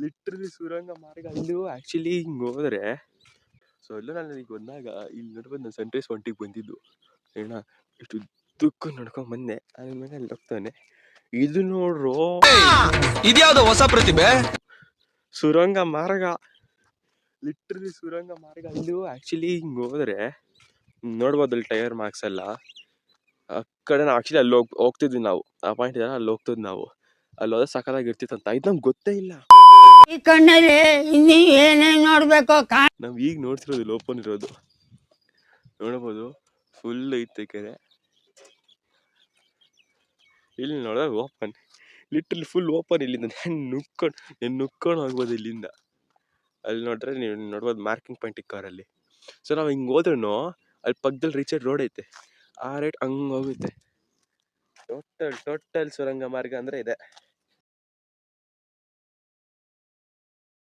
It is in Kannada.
ಲಿಟ್ರಲಿ ಸುರಂಗ ಮಾರ್ಗ. ಅಲ್ಲೂ ಆ್ಯಕ್ಚುಲಿ ಹಿಂಗೆ ಹೋದ್ರೆ ಸೊ ಅಲ್ಲೂ ನಾನು ಈಗ ಬಂದಾಗ ಇಲ್ಲಿ ನೋಡ್ಬೋದು ನಾನು ಸನ್ರೈಸ್ ಒಂಟಿಗೆ ಬಂದಿದ್ದು ಏನ ಇಷ್ಟು ಉದ್ದಕ್ಕೂ ನಡ್ಕೊಂಡ್ ಬಂದೆ. ಆಮೇಲೆ ಅಲ್ಲಿ ಹೋಗ್ತಾನೆ ಇದು ನೋಡ್ರು ಇದ್ಯಾವುದೋ ಹೊಸ ಪ್ರತಿಭೆ. ಸುರಂಗ ಮಾರ್ಗ, ಲಿಟ್ರಲಿ ಸುರಂಗ ಮಾರ್ಗ. ಅಲ್ಲೂ ಆ್ಯಕ್ಚುಲಿ ಹಿಂಗೆ ಹೋದ್ರೆ ನೋಡ್ಬೋದು ಅಲ್ಲಿ ಟೈರ್ ಮಾರ್ಕ್ಸ್ ಎಲ್ಲ. ಆ ಕಡೆ ನಾವು ಆ್ಯಕ್ಚುಲಿ ಅಲ್ಲಿ ಹೋಗ್ತಿದ್ವಿ ನಾವು. ಆ ಪಾಯಿಂಟ್ ಇದೆ ಅಲ್ಲಿ ಹೋಗ್ತಿದ್ವಿ ನಾವು. ಅಲ್ಲಿ ಹೋದ್ರೆ ಸಕ್ಕತ್ತಾಗಿ ಇರ್ತಿತ್ತಂತ. ಇದು ನಮ್ಗೆ ಗೊತ್ತೇ ಇಲ್ಲ. ಈ ಕಣ್ಣಲ್ಲಿ ಇನ್ನೀ ಏನೇನ್ ನೋಡ್ಬೇಕು. ನಾವು ಈಗ ನೋಡ್ತಿರೋದು ಓಪನ್ ಇರೋದು ನೋಡ್ಬೋದು. ಫುಲ್ ಐತೆ ಕೆರೆ. ಇಲ್ಲಿ ನೋಡಿದ್ರೆ ಓಪನ್, ಲಿಟ್ರಲಿ ಫುಲ್ ಓಪನ್. ಇಲ್ಲಿಂದ ನುಕ್ಕೊಂಡು ಹೋಗ್ಬೋದು ಇಲ್ಲಿಂದ. ಅಲ್ಲಿ ನೋಡ್ರೆ ನೀವು ನೋಡ್ಬೋದು ಮಾರ್ಕಿಂಗ್ ಪಾಯಿಂಟ್ ಕಾರಲ್ಲಿ. ಸೊ ನಾವು ಹಿಂಗೆ ಹೋದ್ರೂ ಅಲ್ಲಿ ಪಕ್ಕದಲ್ಲಿ ರೀಚೆಡ್ ರೋಡ್ ಐತೆ. ಆ ರೇಟ್ ಹಂಗೆ ಹೋಗುತ್ತೆ. ಟೋಟಲ್ ಸುರಂಗ ಮಾರ್ಗ ಅಂದರೆ ಇದೆ.